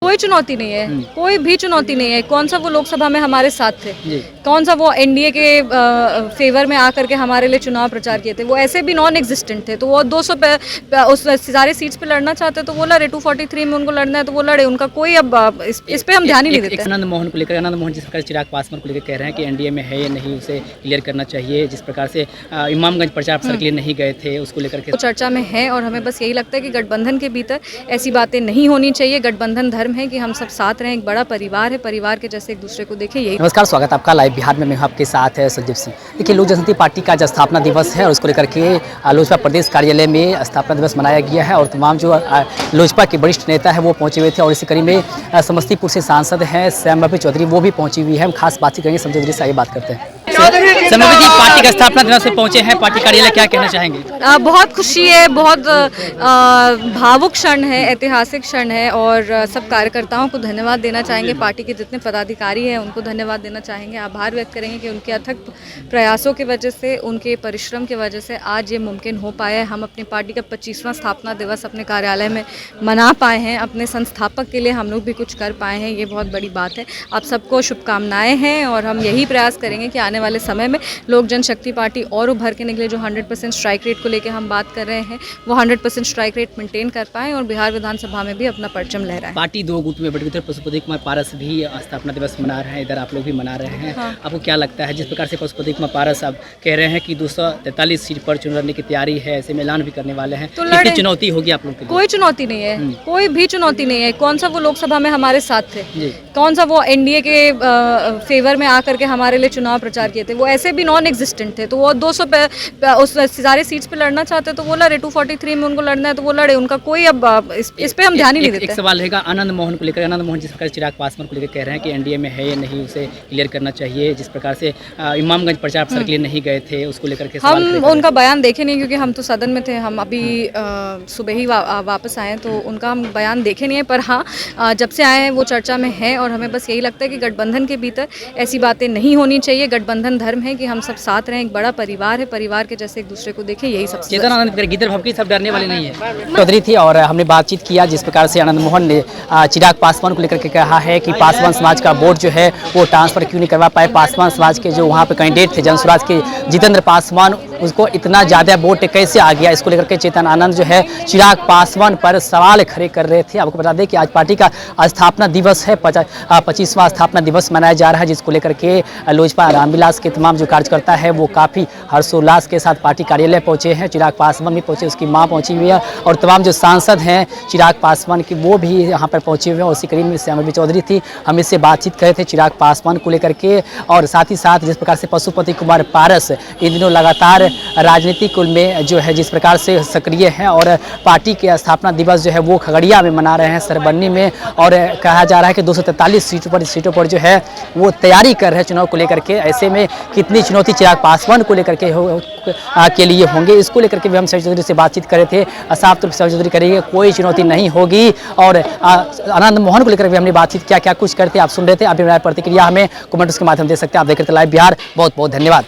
कोई चुनौती नहीं है, कोई भी चुनौती नहीं है। कौन सा वो लोकसभा में हमारे साथ थे, कौन सा वो एनडीए के फेवर में आकर के हमारे लिए चुनाव प्रचार किए थे, वो ऐसे भी नॉन एग्जिस्टेंट थे। तो वो 200 पे उस सारे सीट्स पे लड़ना चाहते तो वो लड़े, 243 में उनको लड़ना है तो वो लड़े, उनका कोई अब इस पे हम ध्यान ही नहीं देते। आनंद मोहन को लेकर, आनंद मोहन जिस प्रकार चिराग पासवान को लेकर कह रहे हैं कि एनडीए में है या नहीं, उसे क्लियर करना चाहिए। जिस प्रकार से इमामगंज प्रचार प्रसार के लिए नहीं गए थे, उसको लेकर के चर्चा में है और हमें बस यही लगता है कि गठबंधन के भीतर ऐसी बातें नहीं होनी चाहिए। गठबंधन धर्म है कि हम सब साथ रहें, एक बड़ा परिवार है, परिवार के जैसे एक दूसरे को देखें। यही नमस्कार, स्वागत आपका लाइव बिहार में। मैं आपके साथ है संजीव सिंह। देखिए, लोक जनशक्ति पार्टी का जो स्थापना दिवस है और उसको लेकर के लोजपा प्रदेश कार्यालय में स्थापना दिवस मनाया गया है और तमाम जो लोजपा के वरिष्ठ नेता है वो पहुंचे हुए थे और इसी कड़ी में समस्तीपुर से सांसद हैं श्यामावती चौधरी, वो भी पहुंची हुई है। हम खास बातचीत करेंगे संजय चौधरी से, आइए बात करते हैं। श्यामावती जी, पार्टी का स्थापना दिवस से पहुंचे हैं पार्टी कार्यालय, क्या कहना चाहेंगे? बहुत खुशी है, बहुत भावुक क्षण है, ऐतिहासिक क्षण है और सब कार्यकर्ताओं को धन्यवाद देना चाहेंगे। पार्टी के जितने पदाधिकारी हैं उनको धन्यवाद देना चाहेंगे, आभार व्यक्त करेंगे कि उनके अथक प्रयासों की वजह से, उनके परिश्रम की वजह से आज ये मुमकिन हो पाया है। हम अपनी पार्टी का 25वां स्थापना दिवस अपने कार्यालय में मना पाए हैं, अपने संस्थापक के लिए हम लोग भी कुछ कर पाए हैं, ये बहुत बड़ी बात है। आप सबको शुभकामनाएं हैं और हम यही प्रयास करेंगे कि आने वाले समय में लोक जनशक्ति पार्टी और उभर के निकले। जो 100% स्ट्राइक रेट को लेकर हम बात कर रहे हैं वो 100% स्ट्राइक रेट मेंटेन कर पाएं और बिहार विधानसभा में भी अपना परचम लहराएं। पार्टी दो गुट में बट गई, पशुपति कुमार पारस भी स्थापना दिवस मना रहे हैं, इधर आप लोग भी मना रहे हैं। हाँ। आपको क्या लगता है, जिस प्रकार से पशुपति कुमार पारस अब कह रहे हैं कि 243 सीट पर चुनाव लड़ने की तैयारी है, ऐसे में ऐलान भी करने वाले हैं, तो कितनी चुनौती होगी आप लोग के लिए? कोई चुनौती नहीं है, कोई भी चुनौती नहीं है। कौन सा वो लोकसभा में हमारे साथ थे, कौन सा वो एनडीए के फेवर में आकर के हमारे लिए चुनाव प्रचार किए थे, वो ऐसे भी नॉन एग्जिस्टेंट थे। तो वो 200 पे उस सारे सीट्स पे लड़ना चाहते तो वो लड़े, 243 में उनको लड़ना है तो वो लड़े, उनका कोई अब इस पे हम ध्यान ही नहीं देते। एक सवाल रहेगा आनंद मोहन को लेकर, आनंद मोहन जिस प्रकार चिराग पासवान को लेकर कह रहे हैं कि एनडीए में है या नहीं, उसे क्लियर करना चाहिए। जिस प्रकार से इमामगंज प्रचार प्रसार के लिए नहीं गए थे, उसको लेकर के हम उनका बयान देखे नहीं क्योंकि हम तो सदन में थे, हम अभी सुबह ही वापस आए तो उनका हम बयान देखे नहीं है। पर हाँ, जब से आए हैं वो चर्चा में है और हमें बस यही लगता है कि गठबंधन के भीतर ऐसी बातें नहीं होनी चाहिए। गठबंधन धर्म है कि हम सब साथ रहें, एक बड़ा परिवार है, परिवार के जैसे एक दूसरे को देखें। यही सब चेतन आनंद गीदर भवकी सब डरने वाले नहीं है चौधरी थी और हमने बातचीत किया जिस प्रकार से आनंद मोहन ने चिराग पासवान को लेकर के कहा है कि पासवान समाज का वोट जो है वो ट्रांसफर क्यों नहीं करवा पाए। पासवान समाज के जो वहाँ पे कैंडिडेट थे जनसुराज के जितेंद्र पासवान, उसको इतना ज़्यादा वोट कैसे आ गया, इसको लेकर के चेतन आनंद जो है चिराग पासवान पर सवाल खड़े कर रहे थे। आपको बता दें कि आज पार्टी का स्थापना दिवस है, 25वां स्थापना दिवस मनाया जा रहा है, जिसको लेकर के लोजपा रामविलास के तमाम जो कार्यकर्ता है वो काफ़ी हर्षोल्लास के साथ पार्टी कार्यालय पहुंचे हैं। चिराग पासवान भी पहुंचे, उसकी मां पहुंची हुई है और तमाम जो सांसद हैं चिराग पासवान की वो भी यहां पर पहुंचे हुए हैं। उसी करीब में श्यामावती चौधरी थी, हम इससे बातचीत कर रहे थे चिराग पासवान को लेकर के और साथ ही साथ जिस प्रकार से पशुपति कुमार पारस इन दिनों लगातार राजनीतिक में जो है जिस प्रकार से सक्रिय हैं और पार्टी के स्थापना दिवस जो है वो खगड़िया में मना रहे हैं, सरबन्नी में, और कहा जा रहा है कि 243 सीटों पर जो है वो तैयारी कर रहे हैं चुनाव को लेकर के। ऐसे में कितनी चुनौती चिराग पासवान को लेकर के लिए होंगे, इसको लेकर के भी हम संजय चौधरी से बातचीत कर रहे थे। साफ तौर पर संजय चौधरी करेंगे कोई चुनौती नहीं होगी और आनंद मोहन को लेकर भी हमने बातचीत क्या कुछ करते आप सुन रहे थे। अभी प्रतिक्रिया हमें कमेंट्स के माध्यम दे सकते हैं। आप देख रहे थे लाइव बिहार, बहुत बहुत धन्यवाद।